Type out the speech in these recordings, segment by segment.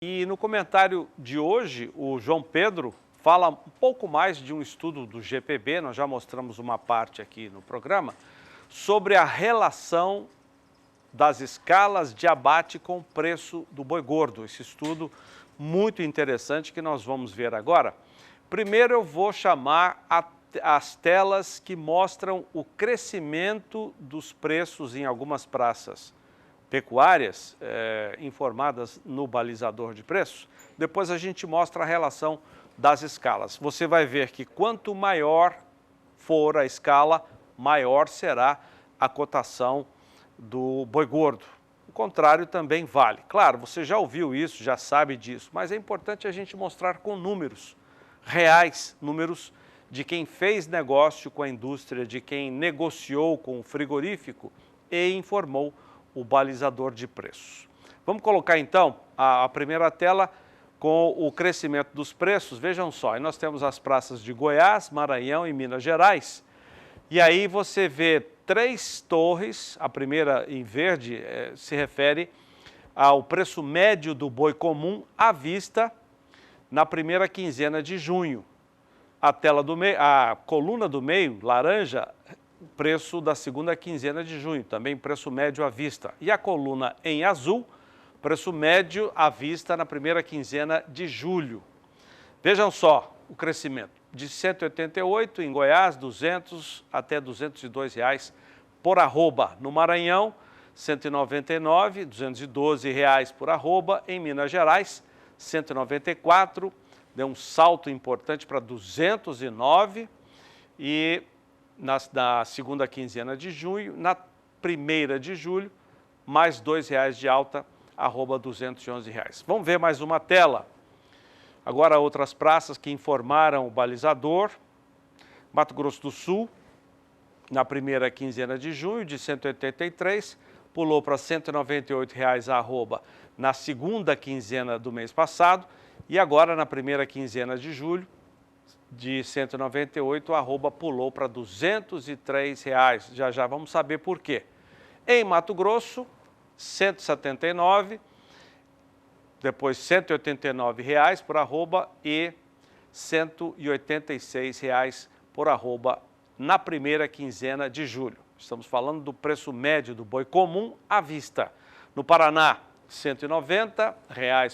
E no comentário de hoje, o João Pedro fala um pouco mais de um estudo do GPB, nós já mostramos uma parte aqui no programa, sobre a relação das escalas de abate com o preço do boi gordo. Esse estudo muito interessante que nós vamos ver agora. Primeiro eu vou chamar as telas que mostram o crescimento dos preços em algumas praças pecuárias informadas no balizador de preços. Depois a gente mostra a relação das escalas. Você vai ver que quanto maior for a escala, maior será a cotação do boi gordo. O contrário também vale. Claro, você já ouviu isso, já sabe disso, mas é importante a gente mostrar com números reais, números de quem fez negócio com a indústria, de quem negociou com o frigorífico e informou o balizador de preços. Vamos colocar então a primeira tela com o crescimento dos preços. Vejam só, aí nós temos as praças de Goiás, Maranhão e Minas Gerais. E aí você vê três torres, a primeira em verde se refere ao preço médio do boi comum à vista na primeira quinzena de junho. A tela do meio, a coluna do meio, laranja, preço da segunda quinzena de junho, também preço médio à vista. E a coluna em azul, preço médio à vista na primeira quinzena de julho. Vejam só o crescimento, de 188 em Goiás, 200 até R$ 202 por arroba. No Maranhão, 199, R$ 212 por arroba. Em Minas Gerais, 194, deu um salto importante para 209 e na segunda quinzena de junho, na primeira de julho, mais R$ 2 de alta, arroba R$ 211. Vamos ver mais uma tela. Agora outras praças que informaram o balizador. Mato Grosso do Sul, na primeira quinzena de junho, de 183, pulou para R$ 198 a arroba na segunda quinzena do mês passado e agora na primeira quinzena de julho, de 198, a arroba pulou para R$ 203. Já vamos saber por quê. Em Mato Grosso, 179, depois R$ 189 por arroba e R$ 186 por arroba na primeira quinzena de julho. Estamos falando do preço médio do boi comum à vista. No Paraná, R$ 190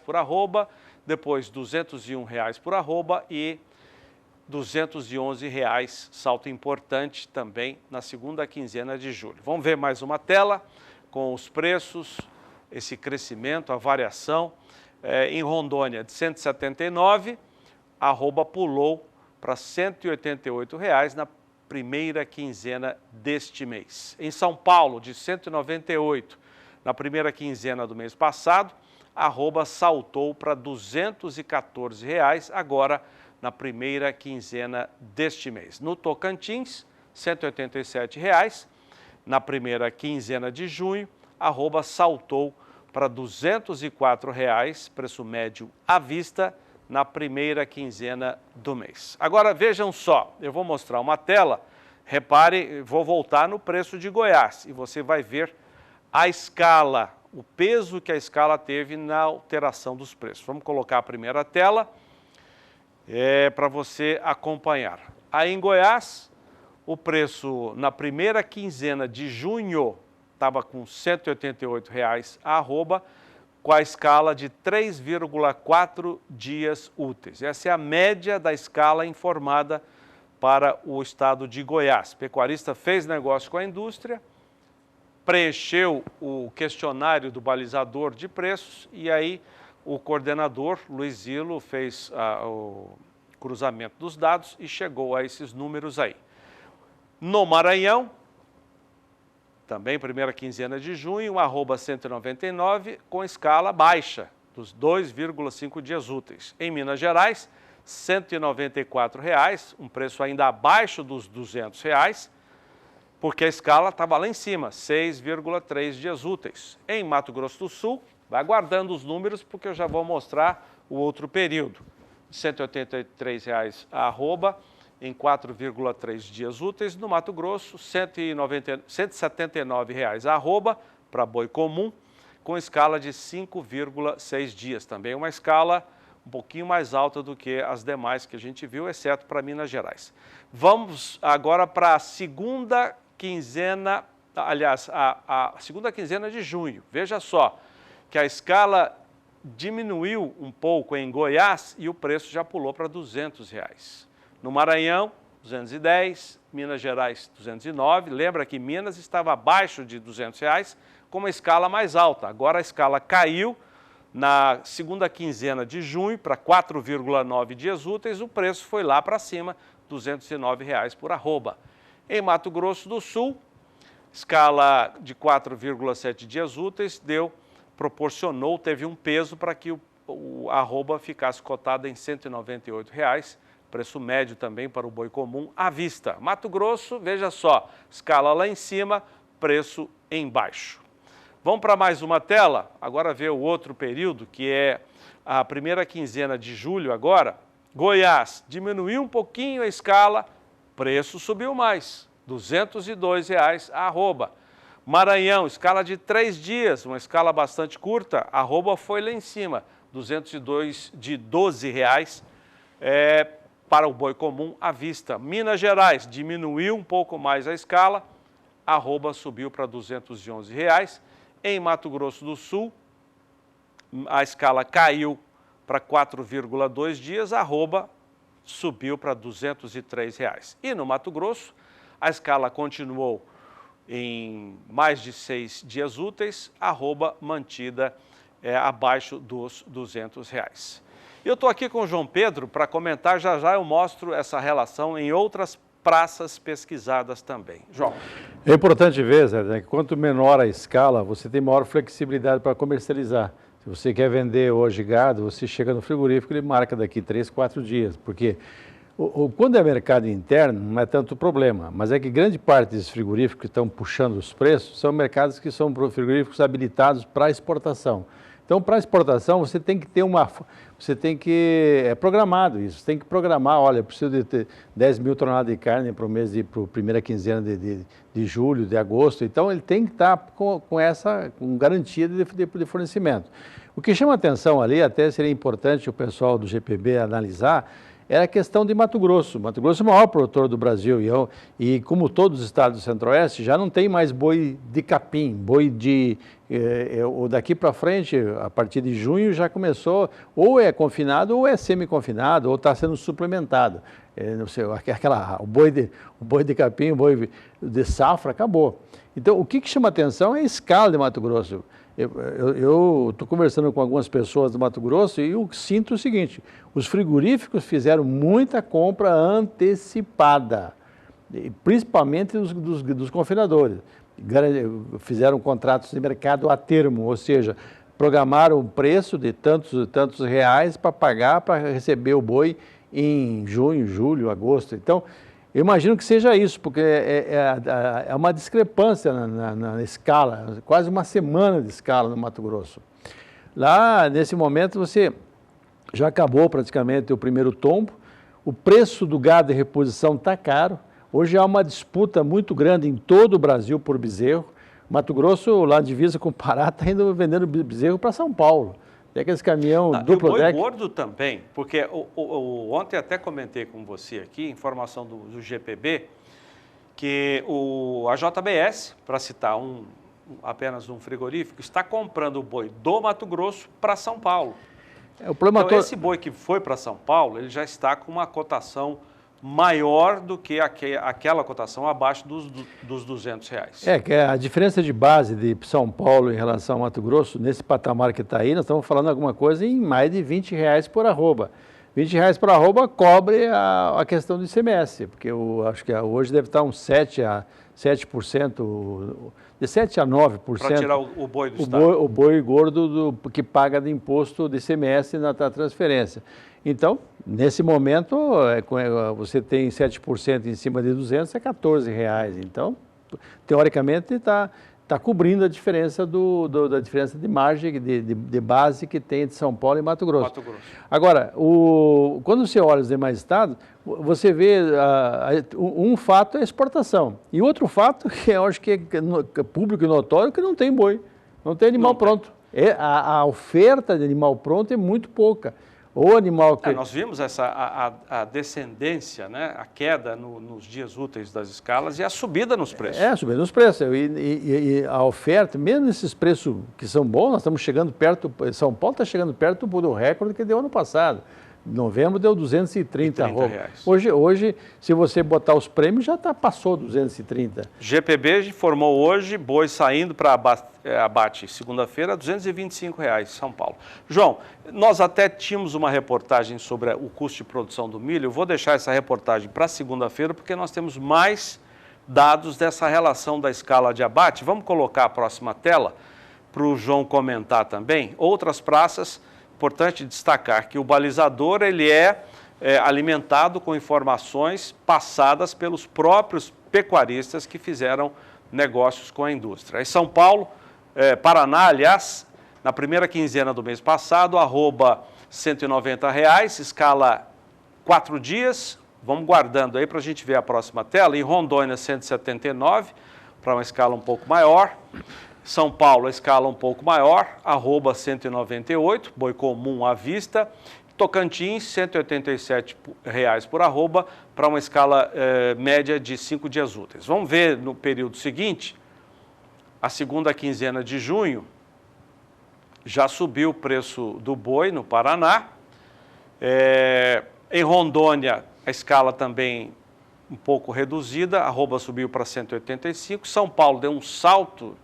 por arroba, depois R$ 201 por arroba e R$ 211, salto importante também na segunda quinzena de julho. Vamos ver mais uma tela com os preços, esse crescimento, a variação. Em Rondônia, de 179, a arroba pulou para R$ 188 na primeira quinzena deste mês. Em São Paulo, de 198, na primeira quinzena do mês passado, a arroba saltou para R$ 214, agora na primeira quinzena deste mês. No Tocantins, R$ 187, na primeira quinzena de junho, a arroba saltou para R$ 204, preço médio à vista, na primeira quinzena do mês. Agora vejam só, eu vou mostrar uma tela, repare, vou voltar no preço de Goiás e você vai ver a escala, o peso que a escala teve na alteração dos preços. Vamos colocar a primeira tela para você acompanhar. Aí em Goiás, o preço na primeira quinzena de junho estava com R$ 188 a arroba, com a escala de 3,4 dias úteis. Essa é a média da escala informada para o estado de Goiás. O pecuarista fez negócio com a indústria, preencheu o questionário do balizador de preços e aí o coordenador, Luiz Zilo, fez o cruzamento dos dados e chegou a esses números aí. No Maranhão, também primeira quinzena de junho, arroba 199, com escala baixa, dos 2,5 dias úteis. Em Minas Gerais, R$ 194, um preço ainda abaixo dos R$ 200, porque a escala estava lá em cima, 6,3 dias úteis. Em Mato Grosso do Sul, vai aguardando os números, porque eu já vou mostrar o outro período. R$ 183 a arroba, em 4,3 dias úteis. No Mato Grosso, R$ 179 a arroba para boi comum, com escala de 5,6 dias. Também uma escala um pouquinho mais alta do que as demais que a gente viu, exceto para Minas Gerais. Vamos agora para a segunda quinzena, aliás, a segunda quinzena de junho. Veja só que a escala diminuiu um pouco em Goiás e o preço já pulou para R$ 200. No Maranhão, 210, Minas Gerais, 209. Lembra que Minas estava abaixo de R$ 200, com uma escala mais alta. Agora a escala caiu na segunda quinzena de junho para 4,9 dias úteis, o preço foi lá para cima, R$ 209 por arroba. Em Mato Grosso do Sul, escala de 4,7 dias úteis proporcionou, teve um peso para que o arroba ficasse cotado em R$ 198, preço médio também para o boi comum à vista. Mato Grosso, veja só, escala lá em cima, preço em baixo. Vamos para mais uma tela, agora ver o outro período, que é a primeira quinzena de julho agora. Goiás, diminuiu um pouquinho a escala, preço subiu mais, R$ 202 a arroba. Maranhão, escala de 3 dias, uma escala bastante curta, a arroba foi lá em cima, 202 de R$ 12 para o boi comum à vista. Minas Gerais, diminuiu um pouco mais a escala, a arroba subiu para R$ 211. Em Mato Grosso do Sul, a escala caiu para 4,2 dias, a arroba subiu para R$ 203. E no Mato Grosso, a escala continuou em mais de 6 dias úteis, a arroba mantida abaixo dos R$ 200. Eu estou aqui com o João Pedro para comentar, já eu mostro essa relação em outras praças pesquisadas também. João. É importante ver, Zé, que quanto menor a escala, você tem maior flexibilidade para comercializar. Se você quer vender hoje gado, você chega no frigorífico e ele marca daqui 3, 4 dias, porque quando é mercado interno não é tanto problema, mas é que grande parte desses frigoríficos que estão puxando os preços são mercados que são frigoríficos habilitados para exportação. Então, para exportação, você tem que ter programado isso, você tem que programar, olha, eu preciso de ter 10 mil toneladas de carne para o mês, para a primeira quinzena de julho, de agosto, então ele tem que estar com garantia de fornecimento. O que chama atenção ali, até seria importante o pessoal do GPB analisar, era a questão de Mato Grosso. Mato Grosso é o maior produtor do Brasil e como todos os estados do Centro-Oeste, já não tem mais boi de capim, daqui para frente, a partir de junho, já começou, ou é confinado, ou é semi-confinado, ou está sendo suplementado. Não sei, o boi de capim, o boi de safra, acabou. Então, o que chama atenção é a escala de Mato Grosso. Eu estou conversando com algumas pessoas do Mato Grosso e eu sinto o seguinte, os frigoríficos fizeram muita compra antecipada, principalmente dos confinadores. Fizeram contratos de mercado a termo, ou seja, programaram o preço de tantos reais para pagar, para receber o boi em junho, julho, agosto. Então, eu imagino que seja isso, porque é uma discrepância na escala, quase uma semana de escala no Mato Grosso. Lá, nesse momento, você já acabou praticamente o primeiro tombo, o preço do gado de reposição está caro, hoje há uma disputa muito grande em todo o Brasil por bezerro. Mato Grosso, lá de divisa com o Pará, está indo vendendo bezerro para São Paulo. Tem aqueles caminhão duplo deck. E o boi gordo também, porque ontem até comentei com você aqui, informação do GPB, que a JBS, para citar apenas um frigorífico, está comprando o boi do Mato Grosso para São Paulo. Então, esse boi que foi para São Paulo, ele já está com uma cotação maior do que aquela cotação abaixo dos R$ 200. Que a diferença de base de São Paulo em relação ao Mato Grosso, nesse patamar que está aí, nós estamos falando alguma coisa em mais de R$ 20 por arroba. R$ 20 por arroba cobre a questão do ICMS, porque eu acho que hoje deve estar uns 7%, de 7% a 9%. Para tirar o boi do estado. O boi gordo que paga de imposto de ICMS na transferência. Então, nesse momento, você tem 7% em cima de 200, é R$ 14. Então, teoricamente, está cobrindo a diferença da diferença de margem, de base que tem de São Paulo e Mato Grosso. Agora, quando você olha os demais estados, você vê um fato é a exportação. E outro fato, que eu acho que é público e notório, que não tem boi. Não tem animal pronto. A oferta de animal pronto é muito pouca. O animal que... Nós vimos a descendência, né? A queda nos dias úteis das escalas e a subida nos preços. A subida nos preços. E a oferta, mesmo esses preços que são bons, nós estamos chegando perto, São Paulo está chegando perto do recorde que deu ano passado. Em novembro deu 230 reais. Hoje, se você botar os prêmios, já passou 230. GPB informou hoje, boi saindo para abate segunda-feira, R$ 225 em São Paulo. João, nós até tínhamos uma reportagem sobre o custo de produção do milho. Eu vou deixar essa reportagem para segunda-feira, porque nós temos mais dados dessa relação da escala de abate. Vamos colocar a próxima tela para o João comentar também. Outras praças... Importante destacar que o balizador ele é alimentado com informações passadas pelos próprios pecuaristas que fizeram negócios com a indústria. Em São Paulo, Paraná, aliás, na primeira quinzena do mês passado, arroba R$ 190, escala 4 dias. Vamos guardando aí para a gente ver a próxima tela. Em Rondônia, 179, para uma escala um pouco maior. São Paulo, a escala um pouco maior, arroba 198, boi comum à vista. Tocantins, R$ 187 por arroba, para uma escala média de 5 dias úteis. Vamos ver no período seguinte, a segunda quinzena de junho, já subiu o preço do boi no Paraná. Em Rondônia, a escala também um pouco reduzida, arroba subiu para 185. São Paulo deu um salto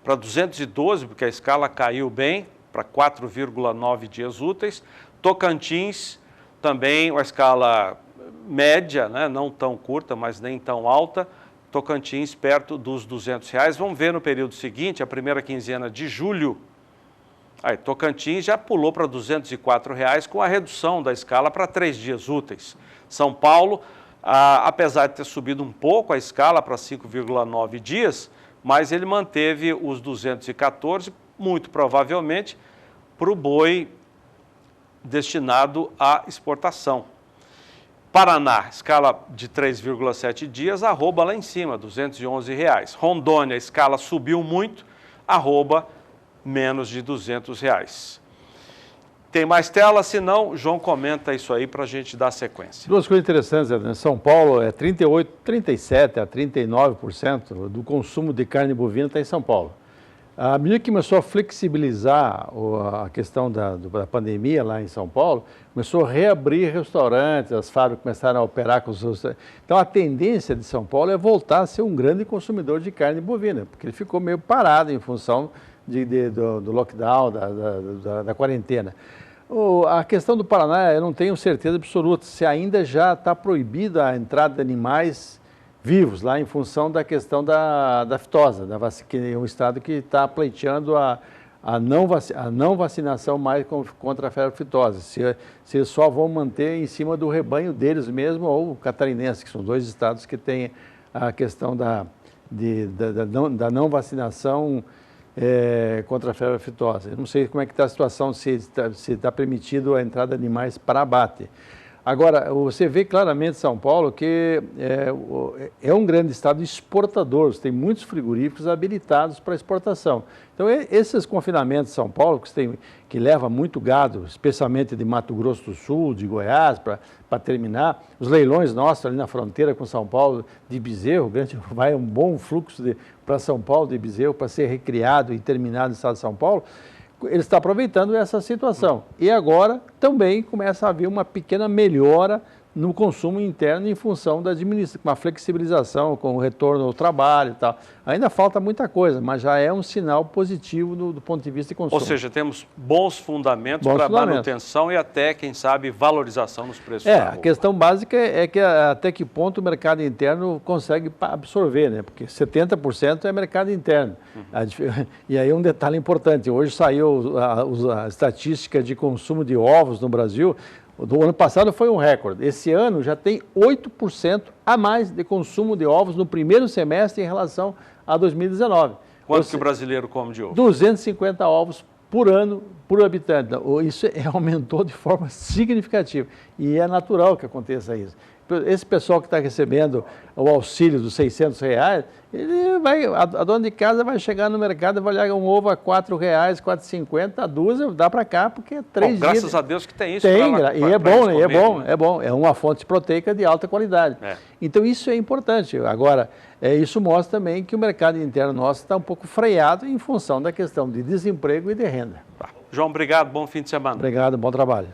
para 212, porque a escala caiu bem, para 4,9 dias úteis. Tocantins, também uma escala média, né? Não tão curta, mas nem tão alta. Tocantins perto dos R$ 200. Vamos ver no período seguinte, a primeira quinzena de julho. Aí, Tocantins já pulou para R$ 204, com a redução da escala para 3 dias úteis. São Paulo, apesar de ter subido um pouco a escala para 5,9 dias, mas ele manteve os 214, muito provavelmente, para o boi destinado à exportação. Paraná, escala de 3,7 dias, arroba lá em cima, R$ 211. Rondônia, a escala subiu muito, arroba menos de R$ 200. Tem mais tela? Se não, João comenta isso aí para a gente dar sequência. Duas coisas interessantes, né? São Paulo é 37% a 39% do consumo de carne bovina está em São Paulo. À medida que começou a flexibilizar a questão da pandemia lá em São Paulo, começou a reabrir restaurantes, as fábricas começaram a operar com os seus... Então a tendência de São Paulo é voltar a ser um grande consumidor de carne bovina, porque ele ficou meio parado em função do lockdown, da quarentena. A questão do Paraná, eu não tenho certeza absoluta se ainda já está proibida a entrada de animais vivos lá em função da questão da fitosa, que é um estado que está pleiteando a não vacinação mais contra a febre aftosa. Se eles só vão manter em cima do rebanho deles mesmo ou o catarinense, que são dois estados que têm a questão da não vacinação contra a febre aftosa. Eu não sei como é que está a situação, se está permitido a entrada de animais para abate. Agora, você vê claramente São Paulo que é um grande estado exportador, tem muitos frigoríficos habilitados para exportação. Então, esses confinamentos de São Paulo, que leva muito gado, especialmente de Mato Grosso do Sul, de Goiás, para terminar, os leilões nossos ali na fronteira com São Paulo de bezerro, vai um bom fluxo para São Paulo de bezerro para ser recriado e terminado no estado de São Paulo. Ele está aproveitando essa situação. E agora também começa a haver uma pequena melhora no consumo interno em função da diminuição, com a flexibilização, com o retorno ao trabalho e tal. Ainda falta muita coisa, mas já é um sinal positivo do ponto de vista de consumo. Ou seja, temos bons fundamentos para manutenção e até, quem sabe, valorização nos preços. A questão básica é que até que ponto o mercado interno consegue absorver, né? Porque 70% é mercado interno. E aí um detalhe importante, hoje saiu a estatística de consumo de ovos no Brasil. Do ano passado foi um recorde. Esse ano já tem 8% a mais de consumo de ovos no primeiro semestre em relação a 2019. Quanto que o brasileiro come de ovo? 250 ovos por ano, por habitante. Isso aumentou de forma significativa. E é natural que aconteça isso. Esse pessoal que está recebendo o auxílio dos R$600, a dona de casa vai chegar no mercado e vai olhar um ovo a R$4, R$4,50, a dúzia, dá para cá, porque é 3 dias. Graças a Deus que tem isso. Tem, e é bom, né? É bom. É uma fonte proteica de alta qualidade. Então isso é importante. Agora, isso mostra também que o mercado interno nosso está um pouco freado em função da questão de desemprego e de renda. João, obrigado, bom fim de semana. Obrigado, bom trabalho.